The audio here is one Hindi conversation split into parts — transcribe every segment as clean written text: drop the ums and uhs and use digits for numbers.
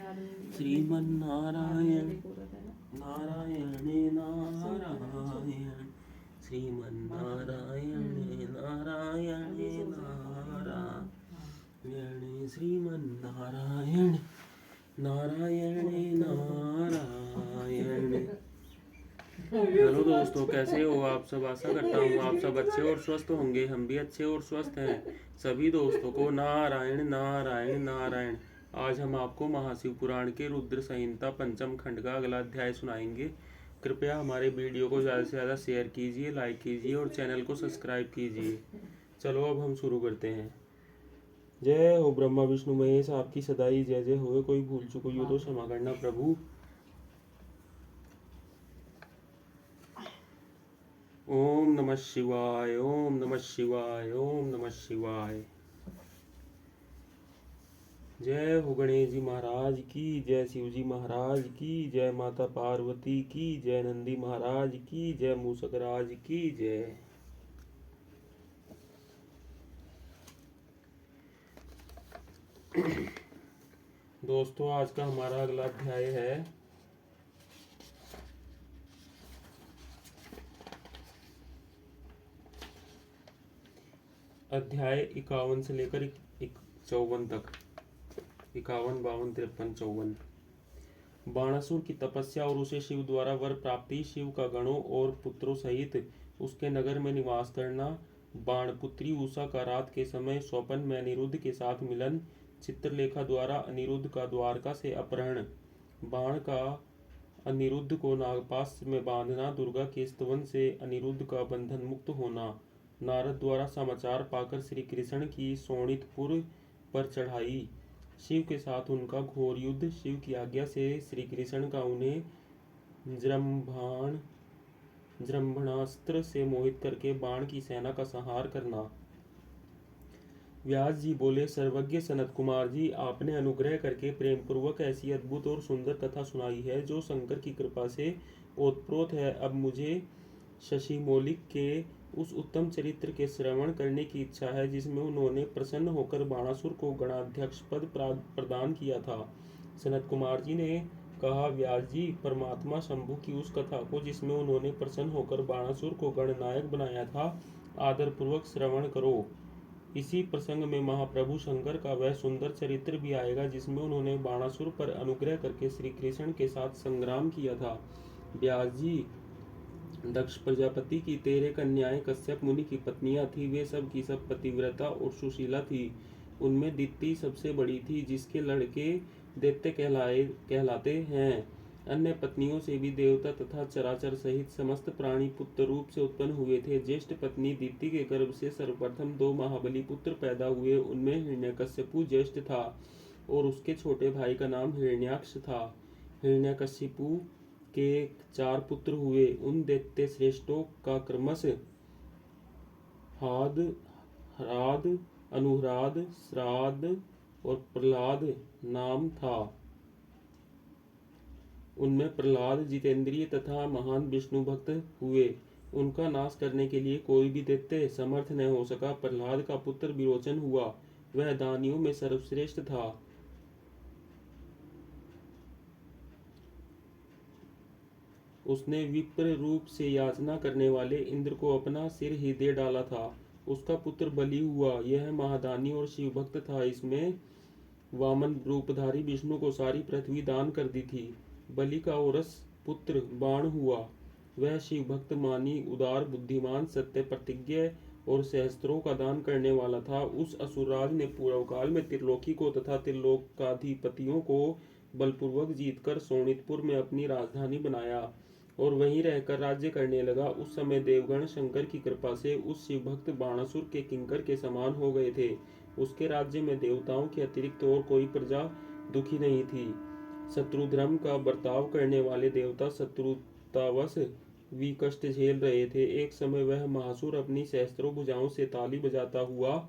श्रीमन्नारायण नारायणे नारायण श्रीमन्नारायणे नारायणे नारायणे श्रीमन्नारायण नारायणे नारायण। हेलो दोस्तों, कैसे हो आप सब। आशा करता हूँ आप सब अच्छे और स्वस्थ होंगे। हम भी अच्छे और स्वस्थ हैं। सभी दोस्तों को नारायण नारायण नारायण। आज हम आपको महाशिव पुराण के रुद्र संहिता पंचम खंड का अगला अध्याय सुनाएंगे। कृपया हमारे वीडियो को ज़्यादा से ज़्यादा शेयर कीजिए, लाइक कीजिए और चैनल को सब्सक्राइब कीजिए। चलो अब हम शुरू करते हैं। जय हो ब्रह्मा विष्णु महेश, आपकी सदाई जय जय हो। कोई भूल चूक हुई हो तो क्षमा करना प्रभु। ओम नमः शिवाय, ओम नमः शिवाय, ओम नमः शिवाय। जय हो गणेश जी महाराज की जय, शिव जी महाराज की जय, माता पार्वती की जय, नंदी महाराज की जय, मूषक राज की जय। दोस्तों, आज का हमारा अगला अध्याय है अध्याय 51 से लेकर 54 तक। 51, 52, 53, 54। बाणासुर की तपस्या और उसे शिव द्वारा वर प्राप्ति, शिव का गणों और पुत्रों सहित उसके नगर में निवास करना, बाणपुत्री उषा का रात के समय स्वप्न में अनिरुद्ध के साथ मिलन, चित्रलेखा द्वारा अनिरुद्ध का द्वारका से अपहरण, बाण का अनिरुद्ध को नागपाश में बांधना, दुर्गा के स्तवन से अनिरुद्ध का बंधन मुक्त होना, नारद द्वारा समाचार पाकर श्री कृष्ण की शोणितपुर पर चढ़ाई, शिव के साथ उनका घोर युद्ध, शिव की आज्ञा से श्री कृष्ण का उन्हें जृंभणास्त्र से मोहित करके बाण की सेना का संहार करना। व्यास जी बोले, सर्वज्ञ सनत कुमार जी, आपने अनुग्रह करके प्रेम पूर्वक ऐसी अद्भुत और सुंदर कथा सुनाई है जो शंकर की कृपा से ओतप्रोत है। अब मुझे शशि मौलिक के उस उत्तम चरित्र के श्रवण करने की इच्छा है जिसमें उन्होंने प्रसन्न होकर बाणासुर को गणाध्यक्ष पद प्रदान किया था। सनत कुमार जी ने कहा, व्यास जी, परमात्मा शंभु की उस कथा को जिसमें उन्होंने प्रसन्न होकर बाणासुर को गणनायक बनाया था, आदर पूर्वक श्रवण करो। इसी प्रसंग में महाप्रभु शंकर का वह सुंदर चरित्र भी आएगा जिसमें उन्होंने बाणासुर पर अनुग्रह करके श्री कृष्ण के साथ संग्राम किया था। व्यास जी, दक्ष प्रजापति की 13 कन्याएं कश्यप मुनि की पत्नियां थी। वे सब की सब पतिव्रता और सुशीला थी। उनमें दिति सबसे बड़ी थी, जिसके लड़के दैत्य कहलाते हैं। अन्य पत्नियों से भी देवता तथा चराचर सहित समस्त प्राणी पुत्र रूप से उत्पन्न हुए थे। ज्येष्ठ पत्नी दिति के गर्भ से सर्वप्रथम 2 महाबली पुत्र पैदा हुए। उनमें हिरण्यकश्यपु ज्येष्ठ था और उसके छोटे भाई का नाम हिरण्याक्ष था। हिरण्यकशिपु के 4 पुत्र हुए। उन दैत्य श्रेष्ठों का क्रमश हाद, ह्राद, अनुह्राद, श्राद्ध और प्रहलाद नाम था। उनमें प्रहलाद जितेंद्रिय तथा महान विष्णु भक्त हुए। उनका नाश करने के लिए कोई भी दैत्य समर्थ न हो सका। प्रहलाद का पुत्र विरोचन हुआ। वह दानियों में सर्वश्रेष्ठ था। उसने विप्र रूप से याचना करने वाले इंद्र को अपना सिर ही दे डाला था। उसका पुत्र बलि हुआ। यह महादानी और शिव भक्त था। इसमें वामन रूपधारी विष्णु को सारी पृथ्वी दान कर दी थी। बलि का औरस पुत्र बाण हुआ। वह शिव भक्त, मानी, उदार, बुद्धिमान, सत्य प्रतिज्ञ और सहस्त्रों का दान करने वाला था। उस असुरराज ने पूर्व काल में त्रिलोकी को तथा त्रिलोकाधिपतियों को बलपूर्वक जीतकर शोणितपुर में अपनी राजधानी बनाया और वहीं रहकर राज्य करने लगा। उस समय देवगण शंकर की कृपा से उस शिव भक्त बाणासुर के किंकर के समान हो गए थे। उसके राज्य में देवताओं के अतिरिक्त और कोई प्रजा दुखी नहीं थी। शत्रुधर्म का बर्ताव करने वाले देवता शत्रुतावश विकष्ट झेल रहे थे। एक समय वह महासुर अपनी सहस्त्रों भुजाओं से ताली बजाता हुआ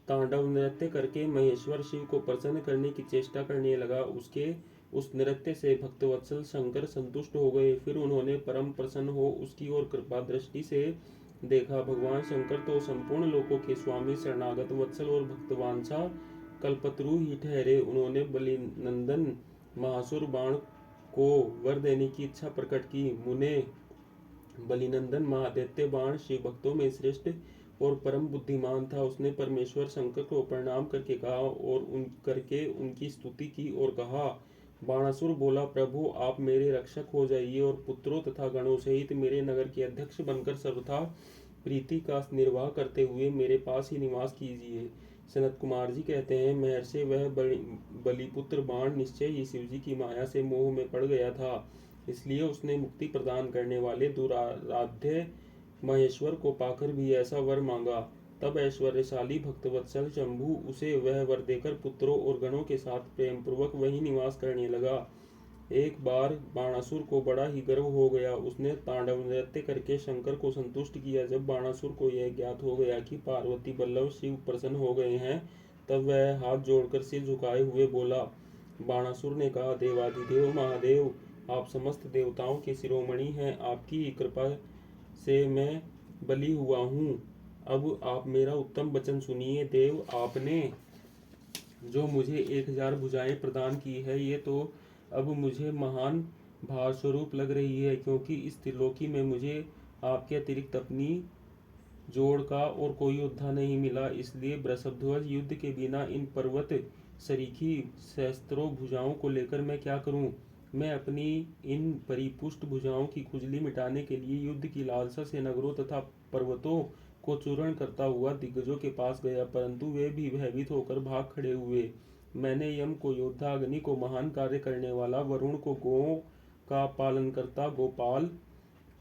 तांडव नृत्य करके महेश्वर शिव को प्रसन्न करने की चेष्टा करने लगा। उसके उस नृत्य से भक्तवत्सल शंकर संतुष्ट हो गए। फिर उन्होंने परम प्रसन्न हो उसकी ओर कृपा दृष्टि से देखा। भगवान शंकर तो संपूर्ण लोकों के स्वामी, शरणागत वत्सल और भक्तवांछा कल्पतरु ही ठहरे। उन्होंने बलि नंदन महासुर बाण को वर देने की इच्छा प्रकट की। मुने बलिनंदन महादैत्य बाण शिव भक्तों में श्रेष्ठ और परम बुद्धिमान था। उसने परमेश्वर शंकर को प्रणाम करके कहा और उनकी स्तुति की और कहा। बाणासुर बोला, प्रभु आप मेरे रक्षक हो जाइए और पुत्रों तथा गणों सहित मेरे नगर के अध्यक्ष बनकर सर्वथा प्रीति का निर्वाह करते हुए मेरे पास ही निवास कीजिए। सनत कुमार जी कहते हैं, महर्षि वह बलिपुत्र बाण निश्चय ही शिवजी की माया से मोह में पड़ गया था, इसलिए उसने मुक्ति प्रदान करने वाले दुराराध्य महेश्वर को पाकर भी ऐसा वर मांगा। तब ऐश्वर्यशाली भक्तवत्सल शंभु उसे वह वर देकर पुत्रों और गणों के साथ प्रेम पूर्वक वहीं निवास करने लगा। एक बार बाणासुर को बड़ा ही गर्व हो गया। उसने तांडव नृत्य करके शंकर को संतुष्ट किया। जब बाणासुर को यह ज्ञात हो गया कि पार्वती बल्लभ शिव प्रसन्न हो गए हैं, तब वह हाथ जोड़कर सिर झुकाए हुए बोला। बाणासुर ने कहा, देवाधिदेव महादेव, आप समस्त देवताओं के शिरोमणि हैं। आपकी कृपा से मैं बलि हुआ हूँ। अब आप मेरा उत्तम वचन सुनिए। देव, आपने जो मुझे 1000 भुजाएं प्रदान की है, ये तो अब मुझे महान भार स्वरूप लग रही है, क्योंकि इस त्रिलोकी में मुझे आपके अतिरिक्त अपनी जोड़ का और कोई योद्धा नहीं मिला। इसलिए वृषभध्वज, युद्ध के बिना इन पर्वत सरीखी सहस्त्रों भुजाओं को लेकर मैं क्या करूं? मैं अपनी इन परिपुष्ट भुजाओं की खुजली मिटाने के लिए युद्ध की लालसा से नगरों तथा पर्वतों को चूर्ण करता हुआ दिग्गजों के पास गया, परंतु वे भी भयभीत होकर भाग खड़े हुए। मैंने यम को योद्धा, अग्नि को महान कार्य करने वाला, वरुण को गौओं का पालन करता गोपाल,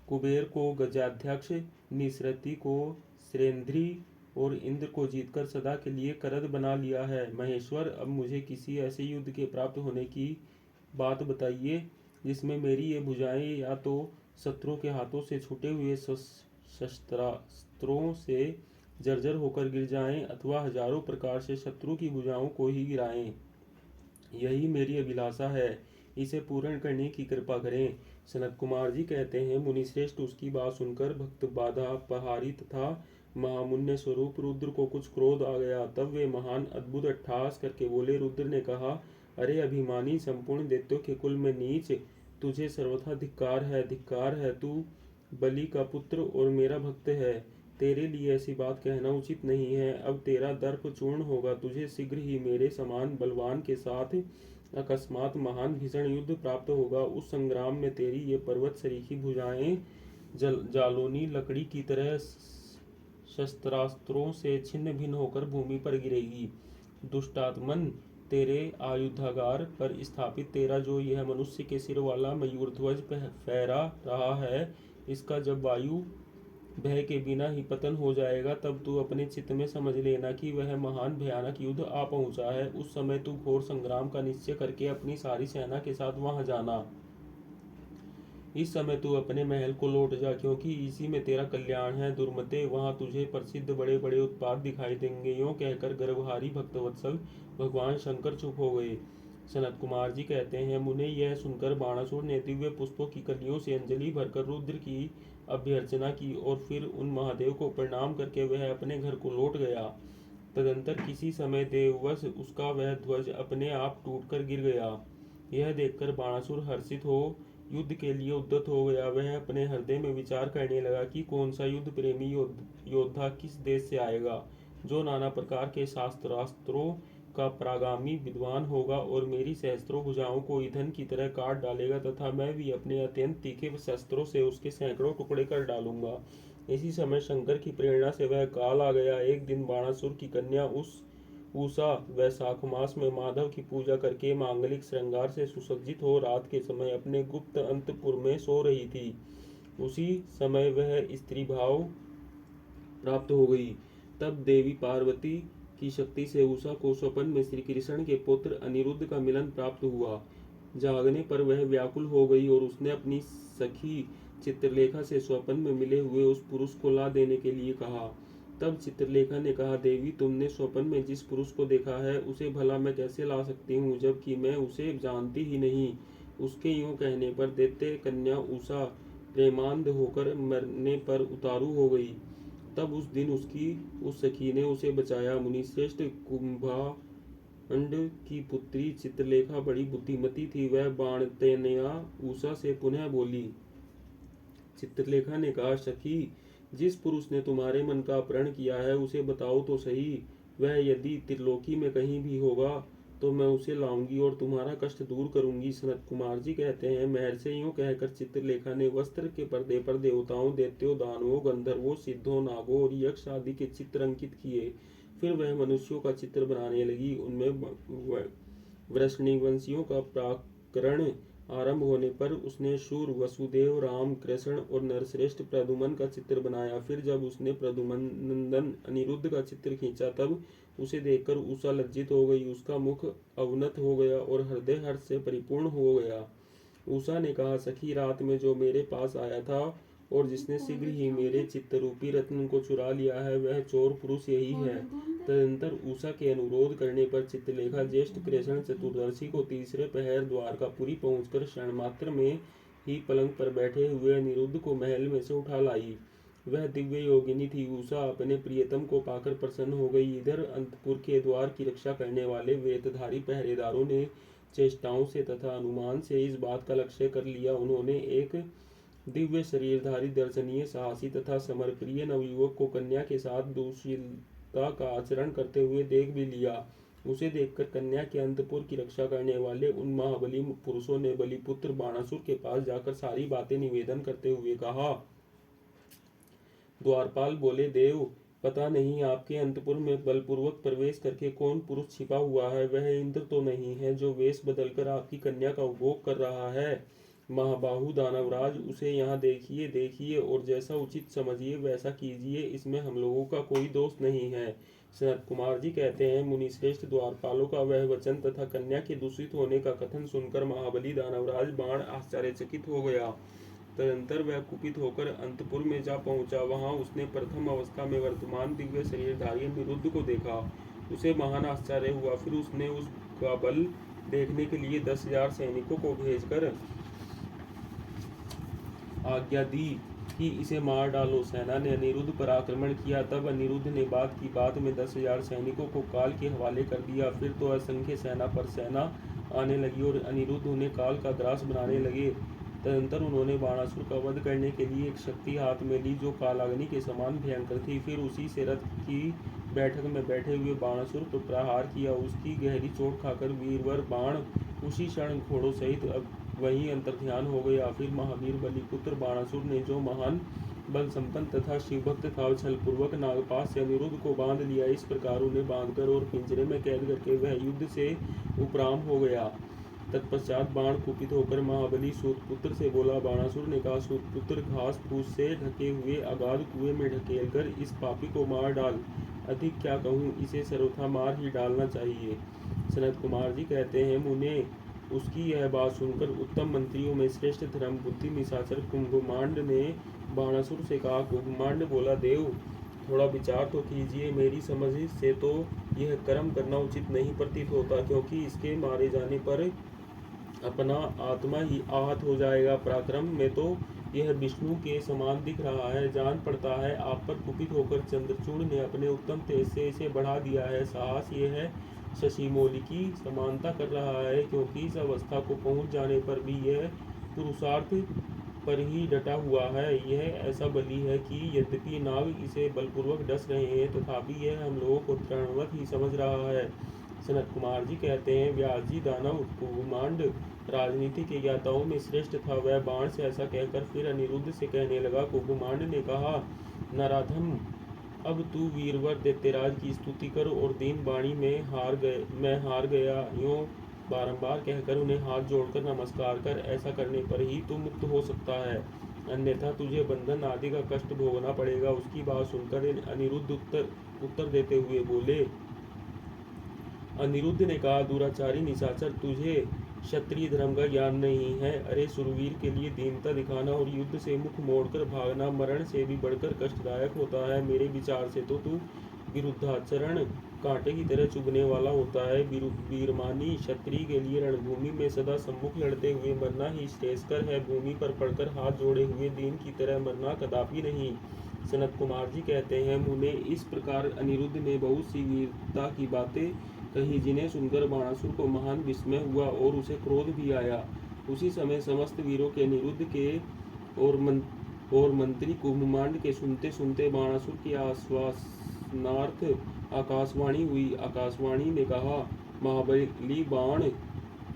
कुबेर को गजाध्यक्ष, निसृति को श्रेंद्री और इंद्र को जीतकर सदा के लिए करद बना लिया है। महेश्वर, अब मुझे किसी ऐसे युद्ध के प्राप्त होने की बात बताइए जिसमें मेरी ये भुजाएं या तो शत्रुओं के हाथों से छूटे हुए शस्त्रास्त्रों से जर्जर होकर गिर जाएं, अथवा हजारों प्रकार से शत्रु की भुजाओं को ही गिराएं। यही मेरी अभिलाषा है, इसे पूर्ण करने की कृपा करें। सनत कुमार जी कहते हैं, मुनिश्रेष्ठ, उसकी बात सुनकर भक्त बाधा पहारी तथा महामुन्य स्वरूप रुद्र को कुछ क्रोध आ गया। तब वे महान अद्भुत अट्टहास करके बोले। रुद्र ने कहा, अरे अभिमानी, संपूर्ण दैत्यों के कुल में नीच, तुझे सर्वथा धिक्कार है, धिक्कार है। तू बलि का पुत्र और मेरा भक्त है, तेरे लिए ऐसी बात कहना उचित नहीं है। अब तेरा दर्प चूर्ण होगा। तुझे शीघ्र ही मेरे समान बलवान के साथ अकस्मात महान भीषण युद्ध प्राप्त होगा। उस संग्राम में तेरी ये पर्वत सरीखी भुजाएं जालोनी लकड़ी की तरह शस्त्रास्त्रों से छिन्न भिन्न होकर भूमि पर गिरेगी। दुष्टात्मन, तेरे आयुधागार पर स्थापित तेरा जो यह मनुष्य के सिर वाला मयूर ध्वज फहरा रहा है, इसका जब वायु भय के बिना ही पतन हो जाएगा, तब तू अपने चित्त में समझ लेना कि वह महान भयानक युद्ध आ पहुंचा है। उस समय तू घोर संग्राम का निश्चय करके अपनी सारी सेना के साथ वहां जाना। इस समय तू अपने महल को लौट जा, क्योंकि इसी में तेरा कल्याण है। दुर्मते, वहां तुझे प्रसिद्ध बड़े बड़े उत्पात दिखाई देंगे। यूं कहकर गर्भहारी भक्तवत्सल भगवान शंकर चुप हो गए। सनत कुमार जी कहते हैं, मुने, यह सुनकर बाणासुर ने दिव्य पुष्पों की कलियों से अंजलि भरकर रुद्र की अभ्यर्चना की और फिर उन महादेव को प्रणाम करके वह अपने घर को लौट गया। तदंतर किसी समय देववश उसका वह ध्वज अपने आप टूटकर गिर गया। यह देखकर बाणासुर हर्षित हो युद्ध के लिए उद्यत हो गया। वह अपने हृदय में विचार करने लगा कि कौन सा युद्ध प्रेमी योद्धा किस देश से आएगा, जो नाना प्रकार के शास्त्रास्त्रों का प्रागामी विद्वान होगा और मेरी सहस्त्रों भुजाओं को ईंधन की तरह काट डालेगा, तथा मैं भी अपने अत्यंत तीखे शस्त्रों से उसके सैकड़ों टुकड़े कर डालूंगा। इसी समय शंकर की प्रेरणा से वह काल आ गया। एक दिन बाणासुर की कन्या उषा वैशाख मास में माधव की पूजा करके मांगलिक श्रृंगार से सुसज्जित हो रात के समय अपने गुप्त अंतपुर में सो रही थी। उसी समय वह स्त्री भाव प्राप्त हो गई। तब देवी पार्वती की शक्ति से उषा को स्वप्न में श्री कृष्ण के पुत्र अनिरुद्ध का मिलन प्राप्त हुआ। जागने पर वह व्याकुल हो गई और उसने अपनी सखी चित्रलेखा से स्वप्न में मिले हुए उस पुरुष को ला देने के लिए कहा। तब चित्रलेखा ने कहा, देवी, तुमने स्वप्न में जिस पुरुष को देखा है, उसे भला मैं कैसे ला सकती हूँ, जबकि मैं उसे जानती ही नहीं। उसके यूं कहने पर दैत्य कन्या उषा प्रेमांध होकर मरने पर उतारू हो गई। तब उस दिन उसकी उस सखी ने उसे बचाया। मुनिश्रेष्ठ, अंड की पुत्री चित्रलेखा बड़ी बुद्धिमती थी। वह बाणतेनया उषा से पुनः बोली। चित्रलेखा ने कहा, सखी, जिस पुरुष ने तुम्हारे मन का अपहरण किया है उसे बताओ तो सही। वह यदि त्रिलोकी में कहीं भी होगा तो मैं उसे लाऊंगी और तुम्हारा कष्ट दूर करूंगी। सनत कुमार जी कहते हैं, महर्षि यूं कहकर चित्रलेखा ने वस्त्र के पर्दे पर देवताओं, दैत्यों, दानवों, गंधर्वों, सिद्धों, नागों और यक्ष आदि के चित्र अंकित किए। फिर वह मनुष्यों का चित्र बनाने लगी। उनमें वृषणिवंशियों का प्राकरण आरंभ होने पर उसने शूर, वसुदेव, राम, कृष्ण और नरश्रेष्ठ प्रद्युम्न का चित्र बनाया। फिर जब उसने प्रद्युम्न नंदन अनिरुद्ध का चित्र खींचा तब उसे देखकर उषा लज्जित हो गई। उसका मुख अवनत हो गया और हृदय हर्ष से परिपूर्ण हो गया। उषा ने कहा, सखी, रात में जो मेरे पास आया था और जिसने शीघ्र ही मेरे चित्तरूपी रत्न को चुरा लिया है वह चोर पुरुष यही है। तदंतर उषा के अनुरोध करने पर चित्रलेखा ज्येष्ठ कृष्ण चतुर्दशी को तीसरे पहर द्वारकापुरी पहुंचकर क्षण मात्र में ही पलंग पर बैठे हुए अनिरुद्ध को महल में से उठा लाई। वह दिव्य योगिनी थी। उषा अपने प्रियतम को पाकर प्रसन्न हो गई। इधर अंतपुर के द्वार की रक्षा करने वाले वेतधारी पहरेदारों ने चेष्टाओं से तथा अनुमान से इस बात का लक्ष्य कर लिया। उन्होंने एक दिव्य शरीरधारी, दर्शनीय, साहसी तथा समरप्रिय नवयुवक को कन्या के साथ दुशीलता का आचरण करते हुए देख भी लिया। उसे देखकर कन्या के अंतपुर की रक्षा करने वाले उन महाबली पुरुषों ने बलिपुत्र बाणासुर के पास जाकर सारी बातें निवेदन करते हुए कहा। द्वारपाल बोले, देव, पता नहीं आपके अंतपुर में बलपूर्वक प्रवेश करके कौन पुरुष छिपा हुआ है। वह इंद्र तो नहीं है जो वेश बदलकर आपकी कन्या का उपभोग कर रहा है। महाबाहु दानवराज, उसे यहाँ देखिए देखिए और जैसा उचित समझिए वैसा कीजिए। इसमें हम लोगों का कोई दोष नहीं है। सनत कुमार जी कहते हैं, मुनिश्रेष्ठ द्वारपालों का वह वचन तथा कन्या के दूषित होने का कथन सुनकर महाबली दानवराज बाण आश्चर्यचकित हो गया। तदंतर वह कुपित होकर अंतपुर में जा पहुंचा। वहां उसने प्रथम अवस्था में वर्तमान दिव्य शरीरधारी अनिरुद्ध को देखा। उसे महान आश्चर्य हुआ। फिर उसने उसका बल देखने के लिए 10,000 सैनिकों को भेजकर आज्ञा दी कि इसे मार डालो। सेना ने अनिरुद्ध पर आक्रमण किया। तब अनिरुद्ध ने बात की बात में 10,000 सैनिकों को काल के हवाले कर दिया। फिर तो असंख्य सेना पर सेना आने लगी और अनिरुद्ध उन्हें काल का ग्रास बनाने लगे। तदंतर उन्होंने बाणासुर का वध करने के लिए एक शक्ति हाथ में ली जो कालाग्नि के समान भयंकर थी। फिर उसी से रथ की बैठक में बैठे हुए बाणासुर पर प्रहार किया। उसकी गहरी चोट खाकर वीरवर बाण उसी क्षण घोड़ों सहित वहीं अंतर्ध्यान हो गया। फिर महावीर बलिपुत्र बाणासुर ने जो महान बल संपन्न तथा शिवभक्त था, छलपूर्वक नागपाश से अनिरुद्ध को बांध लिया। इस प्रकार उन्हें बांधकर और पिंजरे में कैद करके वह युद्ध से उपराम हो गया। तत्पश्चात बाण कुपित होकर महाबली सूतपुत्र से बोला। बाणासुर ने कहा, सूतपुत्र, घास फूस से ढके हुए अगाध कुएं में ढकेलकर इस पापी को मार डाल। अधिक क्या कहूँ, इसे सर्वथा मार ही डालना चाहिए। सनत कुमार जी कहते हैं, मुने, उसकी यह बात सुनकर उत्तम मंत्रियों में श्रेष्ठ धर्म बुद्धि निशाचर कुंभमांड ने बाणासुर से कहा। कुंभमांड बोला, देव, थोड़ा विचार तो कीजिए। मेरी समझ से तो यह कर्म करना उचित नहीं प्रतीत होता, क्योंकि इसके मारे जाने पर अपना आत्मा ही आहत हो जाएगा। पराक्रम में तो यह विष्णु के समान दिख रहा है। जान पड़ता है आप पर कुपित होकर चंद्रचूड़ ने अपने उत्तम तेज से इसे बढ़ा दिया है। साहस यह है शशिमौली की समानता कर रहा है, क्योंकि इस अवस्था को पहुंच जाने पर भी यह पुरुषार्थ पर ही डटा हुआ है। यह ऐसा बली है कि यद्यपि नाग इसे बलपूर्वक डस रहे हैं तथापि यह हम लोगों को तृणवत ही समझ रहा है। सनत कुमार जी कहते हैं, व्यास जी दानव कुंभमांड राजनीति के ज्ञाताओं में श्रेष्ठ था। वह बाण से ऐसा कहकर फिर अनिरुद्ध से कहने लगा। कुंभमांड ने कहा, नराधम, अब तू वीरवर दैत्यराज की स्तुति कर और दीन वाणी में मैं हार गया यूं बारंबार कहकर उन्हें हाथ जोड़कर नमस्कार कर। ऐसा करने पर ही तू मुक्त हो सकता है, अन्यथा तुझे बंधन आदि का कष्ट भोगना पड़ेगा। उसकी बात सुनकर अनिरुद्ध उत्तर देते हुए बोले। अनिरुद्ध ने कहा, दुराचारी निशाचर, तुझे क्षत्रिय धर्म का ज्ञान नहीं है। अरे सुरवीर के लिए दीनता दिखाना और युद्ध से मुख मोड़कर भागना मरण से भी बढ़कर कष्टदायक होता है। मेरे विचार से तो तू विरुद्धाचरण कांटे की तरह चुभने वाला होता है। वीरमानी क्षत्रिय के लिए रणभूमि में सदा सम्मुख लड़ते हुए मरना ही श्रेयस्कर है। भूमि पर पड़कर हाथ जोड़े हुए दीन की तरह मरना कदापि नहीं। सनत कुमार जी कहते हैं, मुने, इस प्रकार अनिरुद्ध ने बहुत सी वीरता की बातें कहीं जिन्हें सुनकर बाणासुर को महान विस्मय हुआ और उसे क्रोध भी आया। उसी समय समस्त वीरों के अनिरुद्ध के और मंत्री कुंभमांड के सुनते सुनते बाणासुर की आश्वासनार्थ आकाशवाणी हुई। आकाशवाणी ने कहा, महाबली बाण,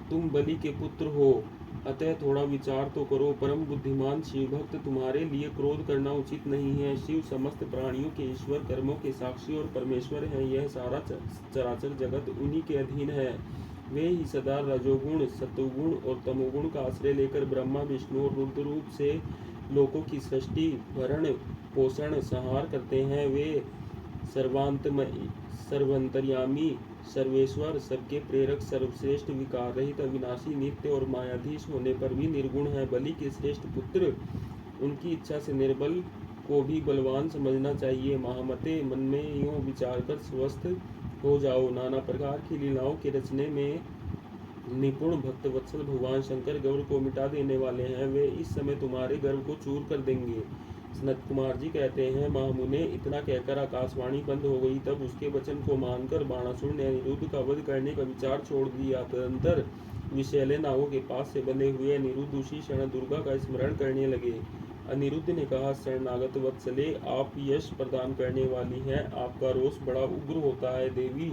तुम बलि के पुत्र हो, अतः थोड़ा विचार तो करो। परम बुद्धिमान शिव भक्त, तुम्हारे लिए क्रोध करना उचित नहीं है। शिव समस्त प्राणियों के ईश्वर, कर्मों के साक्षी और परमेश्वर हैं। यह सारा चराचर जगत उन्हीं के अधीन है। वे ही सदा रजोगुण, सतोगुण और तमोगुण का आश्रय लेकर ब्रह्मा, विष्णु और रुद्र रूप से लोकों की सृष्टि, भरण पोषण, संहार करते हैं। वे सर्वांतर्यामी, सर्वेश्वर, सबके प्रेरक, सर्वश्रेष्ठ, विकार रहित, अविनाशी, नित्य और मायाधीश होने पर भी निर्गुण है। बलि के श्रेष्ठ पुत्र, उनकी इच्छा से निर्बल को भी बलवान समझना चाहिए। महामते, मन में यूं विचार कर स्वस्थ हो जाओ। नाना प्रकार की लीलाओं के रचने में निपुण भक्तवत्सल भगवान शंकर गर्व को मिटा देने वाले हैं। वे इस समय तुम्हारे गर्व को चूर कर देंगे। सनत कुमार जी कहते हैं, महामुने, इतना कहकर आकाशवाणी बंद हो गई। तब उसके वचन को मानकर बाणासुर ने अनिरुद्ध का वध करने का विचार छोड़ दिया। तदंतर विषैले नागों के पास से बंधे हुए अनिरुद्ध उसी क्षण दुर्गा का स्मरण करने लगे। अनिरुद्ध ने कहा, शरणागत वत्सले, आप यश प्रदान करने वाली हैं। आपका रोष बड़ा उग्र होता है। देवी,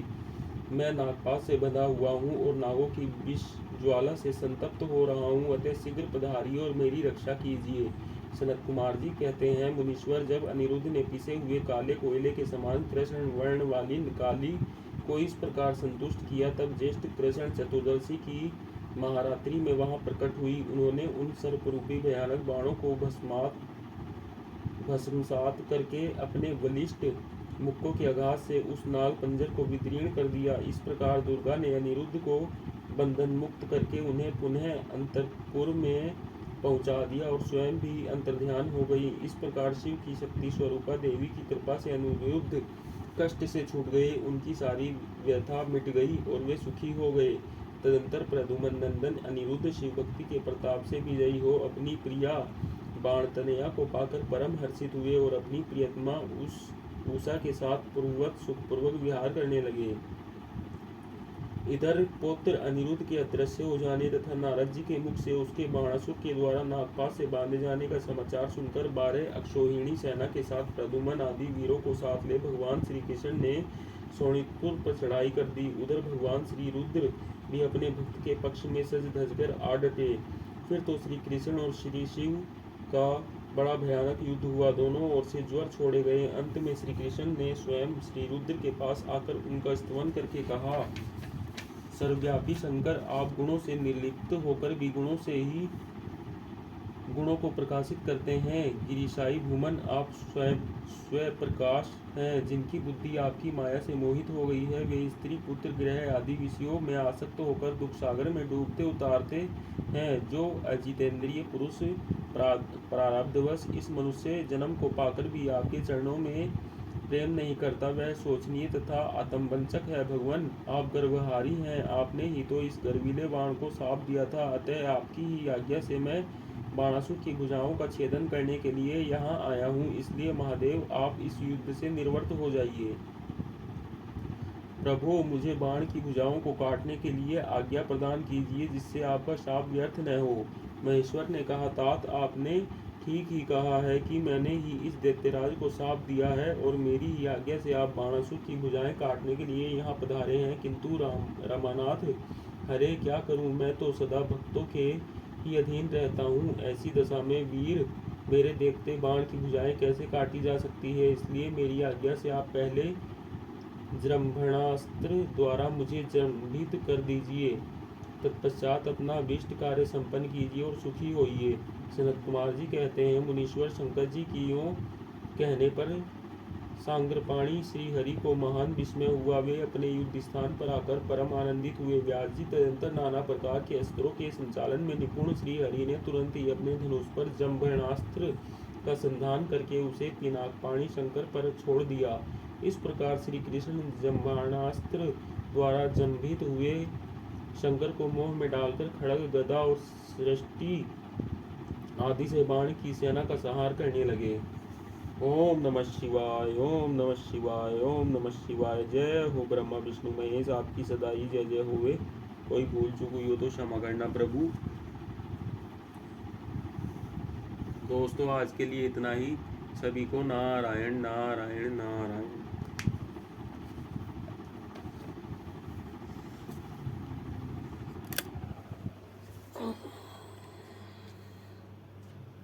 मैं नागपाश से बंधा हुआ हूँ और नागों की विष ज्वाला से संतप्त हो रहा हूँ, अतः शीघ्र पधारिए और मेरी रक्षा कीजिए। सनत कुमार जी कहते हैं, मुनीश्वर, जब अनिरुद्ध ने पिसे हुए काले कोयले के समान कृष्ण वर्ण वाली काली को इस प्रकार संतुष्ट किया, तब ज्येष्ठ कृष्ण चतुर्दशी की महारात्रि में वहां प्रकट हुई। उन्होंने उन सर्परूपी भयानक बाणों को भस्मसात करके अपने बलिष्ठ मुक्कों के आघात से उस नाग पंजर को विदीर्ण कर दिया। इस प्रकार दुर्गा ने अनिरुद्ध को बंधन मुक्त करके उन्हें पुनः अंतपुर में पहुंचा दिया और स्वयं भी अंतर्ध्यान हो गई। इस प्रकार शिव की शक्ति स्वरूपा देवी की कृपा से अनिरुद्ध कष्ट से छूट गए, उनकी सारी व्यथा मिट गई और वे सुखी हो गए। तदंतर प्रद्युम्न नंदन अनिरुद्ध शिव भक्ति के प्रताप से विजयी हो अपनी प्रिया बाणतनया को पाकर परम हर्षित हुए और अपनी प्रियतमा उषा के साथ पूर्ववत सुखपूर्वक विहार करने लगे। इधर पौत्र अनिरुद्ध के अदृश्य हो जाने तथा नारद जी के मुख से उसके बाणासुर के द्वारा नागपाश से बांधे जाने का समाचार सुनकर 12 अक्षौहिणी सेना के साथ प्रद्युम्न आदि वीरों को साथ ले भगवान श्री कृष्ण ने शोणितपुर पर चढ़ाई कर दी। उधर भगवान श्री रुद्र भी अपने भक्त के पक्ष में सज धज कर आ डटे। फिर तो श्री कृष्ण और श्री शिव का बड़ा भयानक युद्ध हुआ। दोनों ओर से ज्वर छोड़े गए। अंत में श्री कृष्ण ने स्वयं श्री रुद्र के पास आकर उनका स्तवन करके कहा, सर्वव्यापी शंकर, आप गुणों से निर्लिप्त होकर भी गुणों को प्रकाशित करते हैं। गिरिशाई भूमन, आप स्वयं प्रकाश हैं। जिनकी बुद्धि आपकी माया से मोहित हो गई है, वे स्त्री, पुत्र, गृह आदि विषयों में आसक्त होकर दुख सागर में डूबते उतारते हैं। जो अजितेंद्रिय पुरुष प्रारब्धवश इस मनुष्य जन्म को पाकर भी आपके चरणों में प्रेम नहीं करता, वह शोचनीय तथा आत्मवंचक है। भगवान, आप गर्वहारी हैं। आपने ही तो इस गर्वीले बाण को साप दिया था, अतः आपकी ही आज्ञा से मैं बाणासुर की भुजाओं का छेदन करने के लिए यहाँ आया हूँ। इसलिए महादेव, आप इस युद्ध से निर्वृत्त हो जाइए। प्रभो, मुझे बाण की भुजाओं को काटने के लिए आज्ञा प्रदान कीजिए, जिससे आपका शाप व्यर्थ न हो। महेश्वर ने कहा, तात, आपने ठीक ही कहा है कि मैंने ही इस दैत्यराज को शाप दिया है और मेरी ही आज्ञा से आप बाणासुर की भुजाएं काटने के लिए यहाँ पधारे हैं। किंतु रामानाथ, हरे क्या करूं, मैं तो सदा भक्तों के ही अधीन रहता हूँ। ऐसी दशा में वीर मेरे देखते बाण की भुजाएं कैसे काटी जा सकती है। इसलिए मेरी आज्ञा से आप पहले जृंभणास्त्र द्वारा मुझे जृंभित कर दीजिए, तत्पश्चात अपना अभीष्ट कार्य संपन्न कीजिए और सुखी होइए। सनत कुमार जी कहते हैं, मुनीश्वर शंकर जी की यूँ कहने पर सांग्रपाणी श्री हरि को महान विस्मय हुआ। वे अपने युद्ध स्थान पर आकर परम आनंदित हुए। व्यास जी तदंतर नाना प्रकार के अस्त्रों के संचालन में निपुण श्री हरि ने तुरंत ही अपने धनुष पर जम्भणास्त्र का संधान करके उसे पिनाकपाणी शंकर पर छोड़ दिया। इस प्रकार श्री कृष्ण जम्भणास्त्र द्वारा जम्भित हुए शंकर को मोह में डालकर खड़ग, गदा और सृष्टि आदि से बाण की सेना का संहार करने लगे। ओम नमः शिवाय, ओम नमः शिवाय, ओम नमः शिवाय। जय हो ब्रह्मा विष्णु महेश, आपकी सदा ही जय जय होवे। कोई भूल चूक हुई हो तो क्षमा करना प्रभु। दोस्तों आज के लिए इतना ही। सभी को नारायण नारायण नारायण।